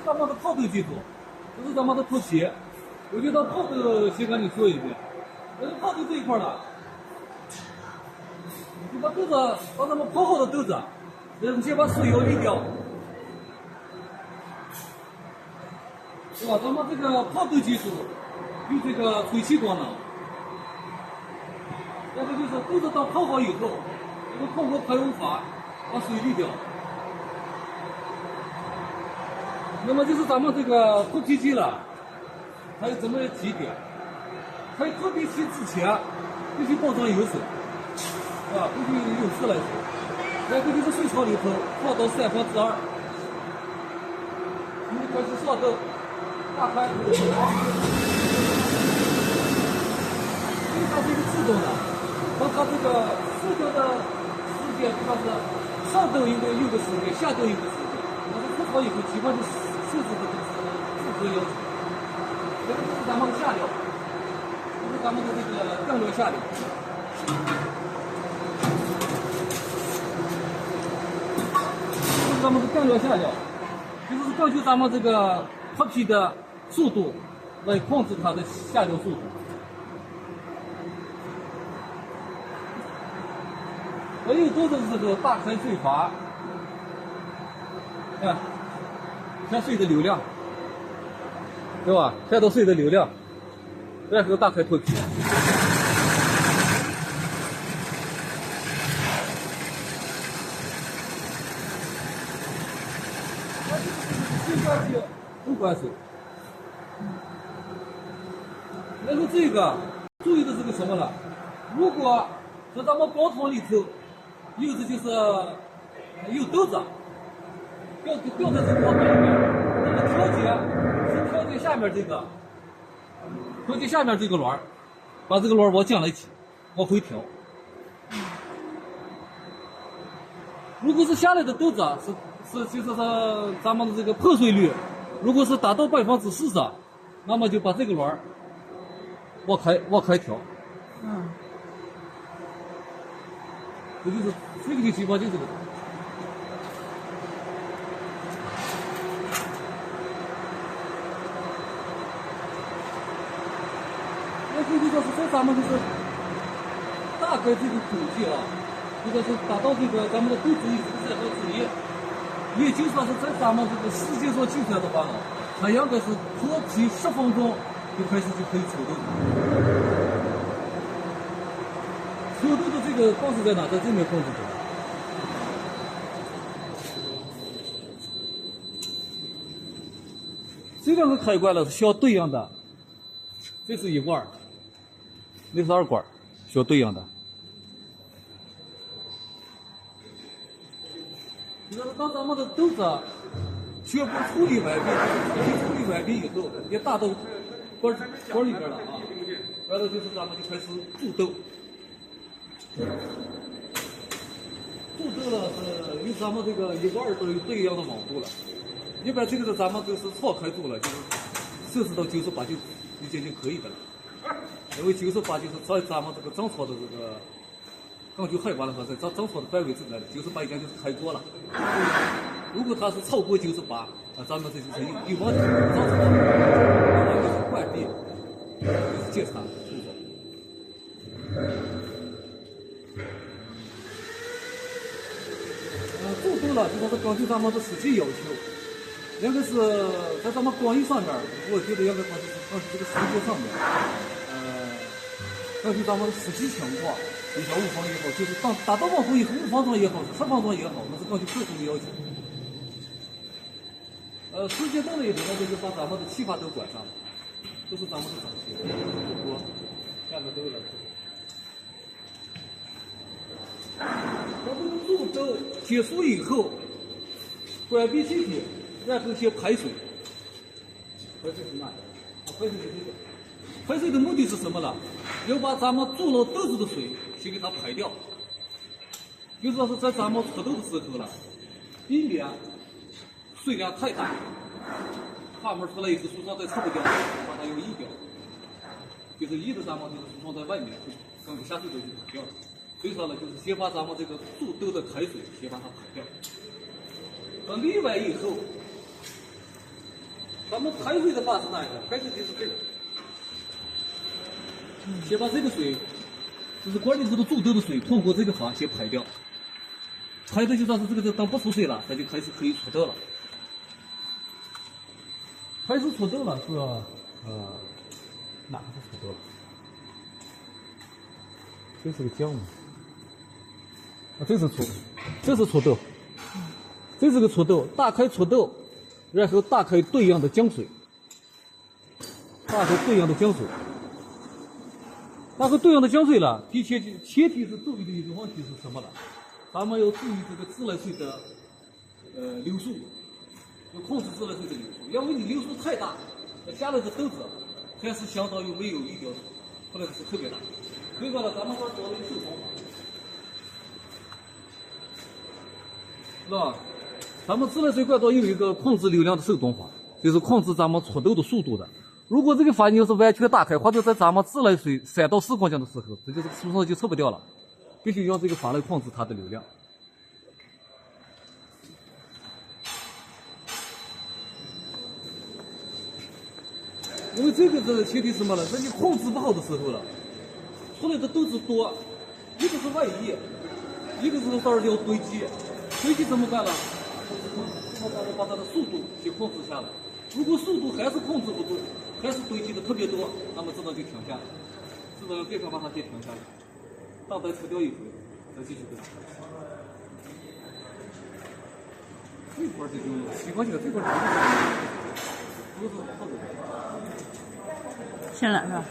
咱们的泡豆技术，这是咱们的泡鞋。我就到泡豆先跟你说一遍，泡豆这一块呢，你把豆子，把咱们泡好的豆子，然后先把水要沥掉，是吧？咱们这个泡豆技术有这个吹气功能。然后就是豆子当泡好以后，这个通过排污法把水沥掉。那么就是咱们这个脱皮机了，还有这么几点，在脱皮机之前必须包装有水，啊，必须有自来水。然后就是水槽里头放到2/3，你开始上豆，打开，因为它是一个自动的，把它这个制豆的时间，它是上豆应该有个时间，下豆有个时间。那么脱好以后，基本就设置的就是符合要求。这个就是咱们的下料，这是咱们的这个酱料下料。这是咱们的酱料下料，就是根据咱们这个脱皮的速度来控制它的下料速度。还有都是这个大开水阀，看，看水的流量，对吧？看到水的流量，然后打开脱皮。最关键不关水。然后这个注意的这个什么了？如果在咱们煲汤里头，有的就是有豆子掉在这个煲汤里面，那么调节是调节下面这个，调节下面这个轮儿，把这个轮儿往降来起，往回调。如果是下来的豆子就是说咱们的这个破碎率，如果是达到40%，那么就把这个轮儿往开调。这就是这个情况，就这个。那这就说是在咱们就是大概这个统计啊，这个是达到这个咱们的豆子3和之一，也就说是在咱们这个世界上计算的话呢，它应该是脱皮10分钟就可以抽豆子。抽豆的这个方式在哪？在这面控制着。这两个开关呢是相对应的，这是1罐，那是2罐，相对应的。就是当咱们的豆子全部处理完毕，处理完毕以后，也打到罐里边了啊，然后就是咱们就开始注豆。注豆了是有咱们这个1罐都有对应的网度了。一般这个是咱们就是炒开注了，就是设置到98就已经就可以的了。因为98就是在咱们这个正常的这个根据海关的话，在正常的范围之内，98已经就是开过了。如果它是超过98，咱们这就是有问题，正常的就是关闭，就是检查工作。注豆了，就是根据咱们的实际要求，应该是在咱们工艺上面，我觉得应该根据这个时间上面，根据咱们的实际情况，5分也好，就是达到网度以后5分钟也好，10分钟也好，那是根据客户的要求。时间到了以后，那就把咱们的气阀都关上，这是咱们的整体，这是中国，下面都有了。当这个注豆结束以后，关闭气体，然后先排水。排水是哪的？排水是这个。排水的目的是什么呢？要把咱们注了豆子的水先给它排掉。就说是在咱们出豆的时候了，避免水量太大，花沫出来以后树上再抽不掉，把它又溢掉。就是溢的咱们就是树上在外面，跟着下水都就排掉了。所以说呢，就是先把咱们这个注豆的开水先把它排掉，等沥完以后，咱们排水的话是哪一个？排水题是这个。先把这个水，就是管里这个主斗的水，通过这个阀先排掉。排的就算是这个当不出水了，咱就开始可以出豆了。开始出豆了是哪个是出豆了？这是个浆嘛？啊，这是出豆，这是个出豆，打开出豆，然后打开对应的浆水，打开对应的浆水。打开对应的浆水了，前提是注意的一个问题是什么呢？咱们要注意这个自来水的流速，要控制自来水的流速，因为你流速太大，下来的豆子还是相当于没有一条出来的是特别大。所以说呢，咱们这教了一个手工法，是吧？咱们自来水管道有一个控制流量的手动阀，就是控制咱们出豆的速度的。如果这个阀你要是完全打开，或者在咱们自来水3到4公斤的时候，这就是输送就撤不掉了，必须用这个阀来控制它的流量。因为这个前提是什么呢？在你控制不好的时候了，出来的豆子多，一个是外溢，一个是到时候要堆积，堆积怎么办呢？我把它的速度先控制下来。如果速度还是控制不住，还是堆积的特别多，那么自动就停下来，自动要别快把它先停下来，等待抽掉一回，再继续堆。这块这就习惯性的这块都是好的。行了是吧？